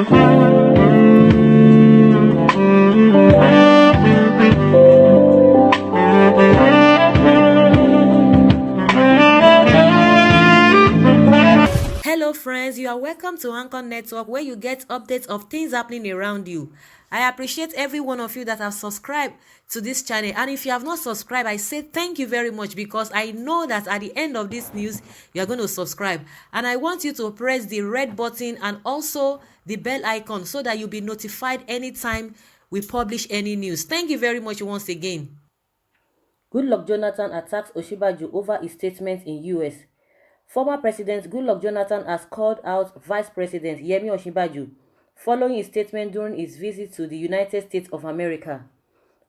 Hello, friends. You are welcome to Anchor Network, where you get updates of things happening around you. I appreciate every one of you that have subscribed to this channel. And if you have not subscribed, I say thank you very much, because I know that at the end of this news, you are going to subscribe. And I want you to press the red button and also the bell icon so that you'll be notified anytime we publish any news. Thank you very much once again. Goodluck Jonathan attacks Osinbajo over his statement in US. Former President Goodluck Jonathan has called out Vice President Yemi Osinbajo following his statement during his visit to the United States of America.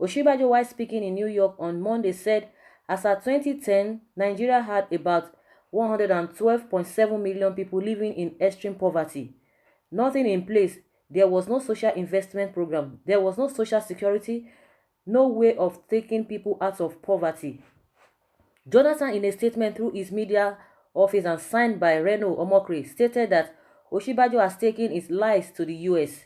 Osinbajo, while speaking in New York on Monday, said as at 2010, Nigeria had about 112.7 million people living in extreme poverty. Nothing in place. There was no social investment program. There was no social security, no way of taking people out of poverty. Jonathan, in a statement through his media office and signed by Reno Omokri, stated that Osinbajo has taken his lies to the US.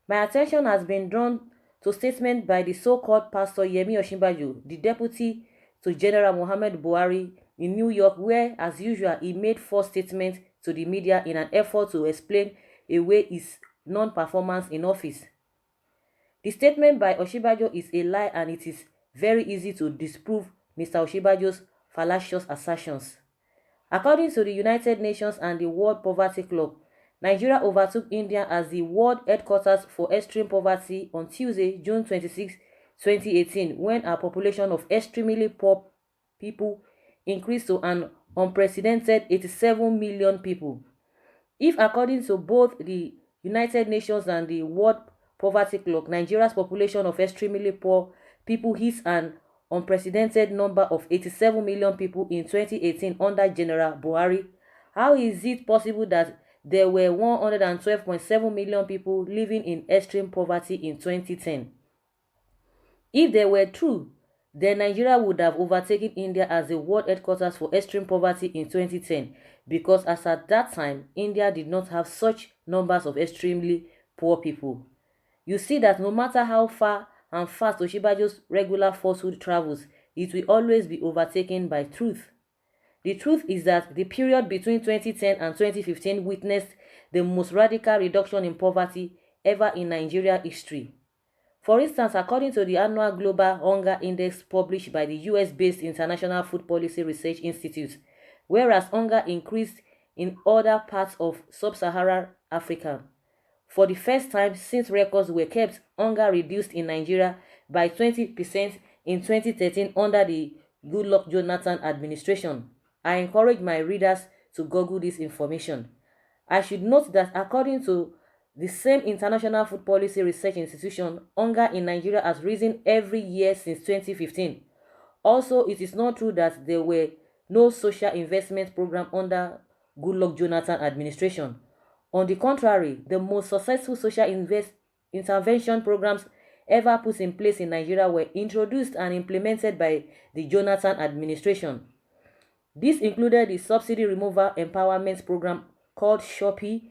My attention has been drawn to statement by the so-called Pastor Yemi Osinbajo, the deputy to General Muhammad Buhari in New York, where, as usual, he made false statements to the media in an effort to explain away his non-performance in office. The statement by Osinbajo is a lie, and it is very easy to disprove Mr. Osinbajo's fallacious assertions. According to the United Nations and the World Poverty Club, Nigeria overtook India as the world headquarters for extreme poverty on Tuesday, June 26, 2018, when our population of extremely poor people increased to an unprecedented 87 million people. If, according to both the United Nations and the World Poverty Clock, Nigeria's population of extremely poor people hits an unprecedented number of 87 million people in 2018 under General Buhari, how is it possible that there were 112.7 million people living in extreme poverty in 2010? If they were true, then Nigeria would have overtaken India as the world headquarters for extreme poverty in 2010, because as at that time, India did not have such numbers of extremely poor people. You see that no matter how far and fast Osinbajo's regular falsehood travels, it will always be overtaken by truth. The truth is that the period between 2010 and 2015 witnessed the most radical reduction in poverty ever in Nigeria history. For instance, according to the annual Global Hunger Index published by the US-based International Food Policy Research Institute, whereas hunger increased in other parts of sub-Saharan Africa. For the first time since records were kept, hunger reduced in Nigeria by 20% in 2013 under the Goodluck Jonathan administration. I encourage my readers to Google this information. I should note that according to the same International Food Policy Research Institution, hunger in Nigeria has risen every year since 2015. Also, it is not true that there were no social investment program under Goodluck Jonathan administration. On the contrary, the most successful social intervention programs ever put in place in Nigeria were introduced and implemented by the Jonathan administration. This included the subsidy removal empowerment program called SHOPI,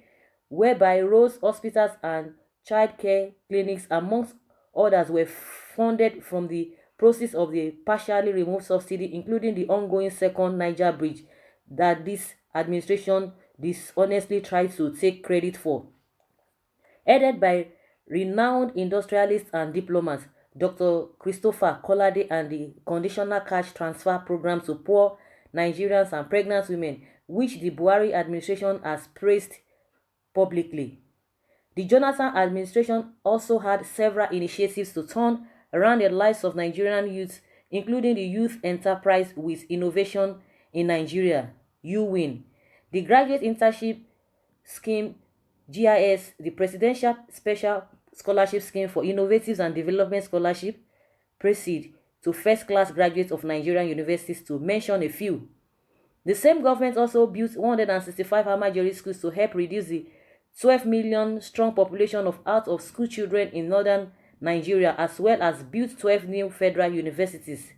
whereby roads, hospitals, and child care clinics, amongst others, were funded from the proceeds of the partially removed subsidy, including the ongoing second Niger bridge that this administration dishonestly tried to take credit for. Headed by renowned industrialists and diplomats, Dr. Christopher Kolade, and the conditional cash transfer program to poor Nigerians and pregnant women, which the Buhari administration has praised publicly. The Jonathan administration also had several initiatives to turn around the lives of Nigerian youths, including the Youth Enterprise with Innovation in Nigeria, UWIN, the Graduate Internship Scheme, GIS, the Presidential Special Scholarship Scheme for Innovative and Development Scholarship, PRESID, to first-class graduates of Nigerian universities, to mention a few. The same government also built 165 Amajori schools to help reduce the 12 million strong population of out-of-school children in northern Nigeria, as well as built 12 new federal universities.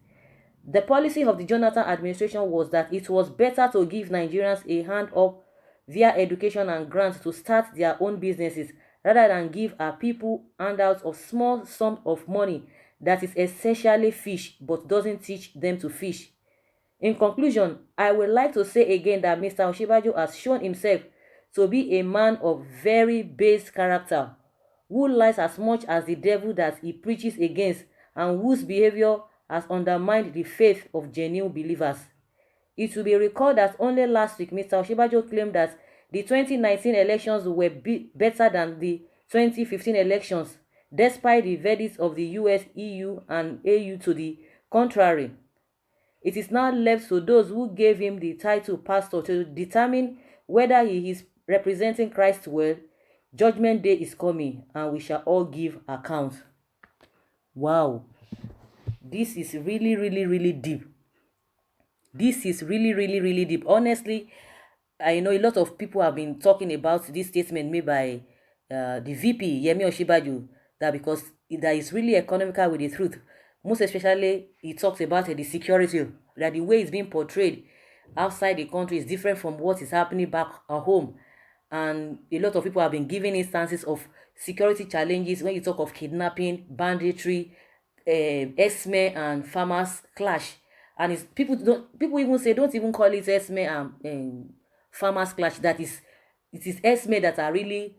The policy of the Jonathan administration was that it was better to give Nigerians a hand up via education and grants to start their own businesses rather than give her people handouts of small sum of money that is essentially fish but doesn't teach them to fish. In conclusion, I would like to say again that Mr. Osinbajo has shown himself to be a man of very base character, who lies as much as the devil that he preaches against, and whose behavior has undermined the faith of genuine believers. It will be recalled that only last week Mr. Osinbajo claimed that the 2019 elections were better than the 2015 elections, despite the verdicts of the US, EU, and AU to the contrary. It is now left to those who gave him the title pastor to determine whether he is representing Christ well. Judgment day is coming, and we shall all give account. Wow, this is really, really, really deep. This is really, really, really deep. Honestly, I know a lot of people have been talking about this statement made by the VP, Yemi Osinbajo, that because that is really economical with the truth. Most especially, he talks about the security, that the way it's being portrayed outside the country is different from what is happening back at home. And a lot of people have been giving instances of security challenges when you talk of kidnapping, banditry, Esme and farmers clash. And it's, people even say don't even call it Esme and farmers clash. That is, it is Esme that are really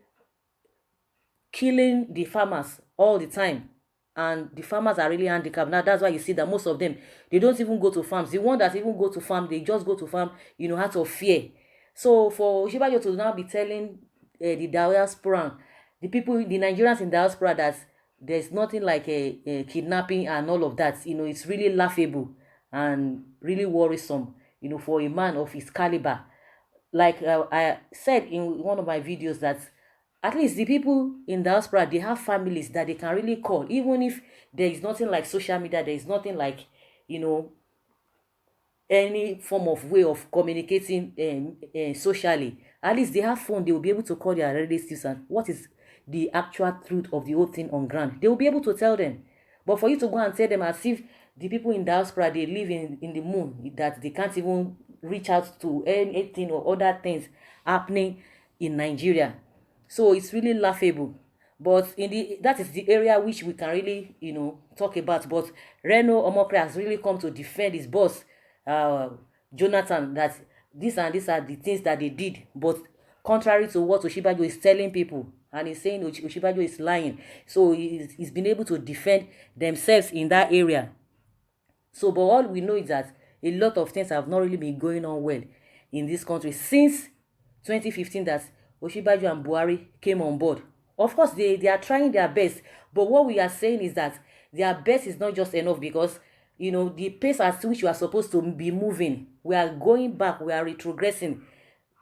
killing the farmers all the time, and the farmers are really handicapped. Now that's why you see that most of them, they don't even go to farms. The one that even go to farm, they just go to farm, out of fear. So for Osinbajo to now be telling the diaspora, the people, the Nigerians in diaspora, that there's nothing like a kidnapping and all of that, it's really laughable and really worrisome, for a man of his caliber. Like I said in one of my videos, that at least the people in diaspora, they have families that they can really call, even if there is nothing like social media, there is nothing like, any form of way of communicating socially. At least they have phone, they will be able to call their relatives, and what is the actual truth of the whole thing on ground, they will be able to tell them. But for you to go and tell them as if the people in diaspora, they live in the moon, that they can't even reach out to anything or other things happening in Nigeria. So it's really laughable. But that is the area which we can really, talk about. But Reno Omokre has really come to defend his boss, uh, Jonathan, that this and these are the things that they did. But contrary to what Osinbajo is telling people, and he's saying Osinbajo is lying. So he's been able to defend themselves in that area. So, but all we know is that a lot of things have not really been going on well in this country since 2015, that Osinbajo and Buhari came on board. Of course, they are trying their best, but what we are saying is that their best is not just enough, because the pace at which we are supposed to be moving, we are going back, we are retrogressing.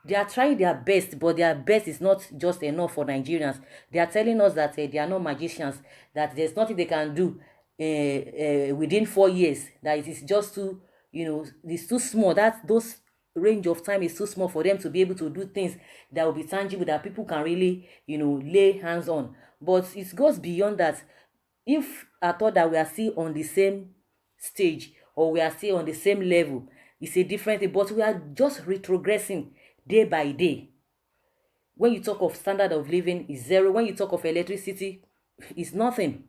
They are trying their best, but their best is not just enough for Nigerians. They are telling us that they are not magicians, that there's nothing they can do within 4 years, that it is just too, it's too small, that those range of time is too small for them to be able to do things that will be tangible, that people can really, lay hands on. But it goes beyond that. If I thought that we are still on the same stage, or we are still on the same level, it's a different thing, but we are just retrogressing day by day. When you talk of standard of living, is zero. When you talk of electricity, it's nothing.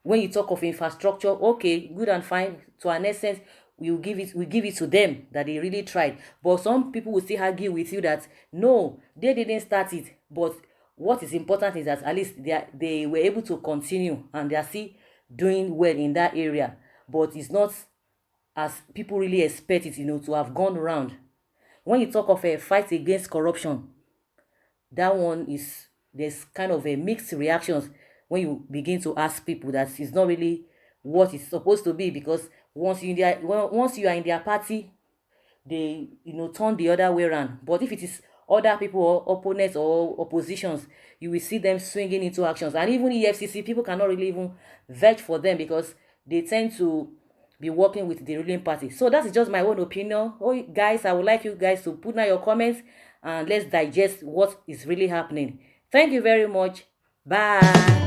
When you talk of infrastructure, okay, good and fine, to an extent, we give it to them, that they really tried. But some people will still argue with you that no, they didn't start it. But what is important is that at least they were able to continue, and they are still doing well in that area. But it's not as people really expect it, to have gone around. When you talk of a fight against corruption, that one is, there's kind of a mixed reactions when you begin to ask people, that it's not really what it's supposed to be, because once you are in their party, they turn the other way around. But if it is other people or opponents or oppositions, you will see them swinging into actions. And even EFCC, people cannot really even vouch for them, because they tend to be working with the ruling party. So that is just my own opinion. Oh guys, I would like you guys to put down your comments, and let's digest what is really happening. Thank you very much. Bye.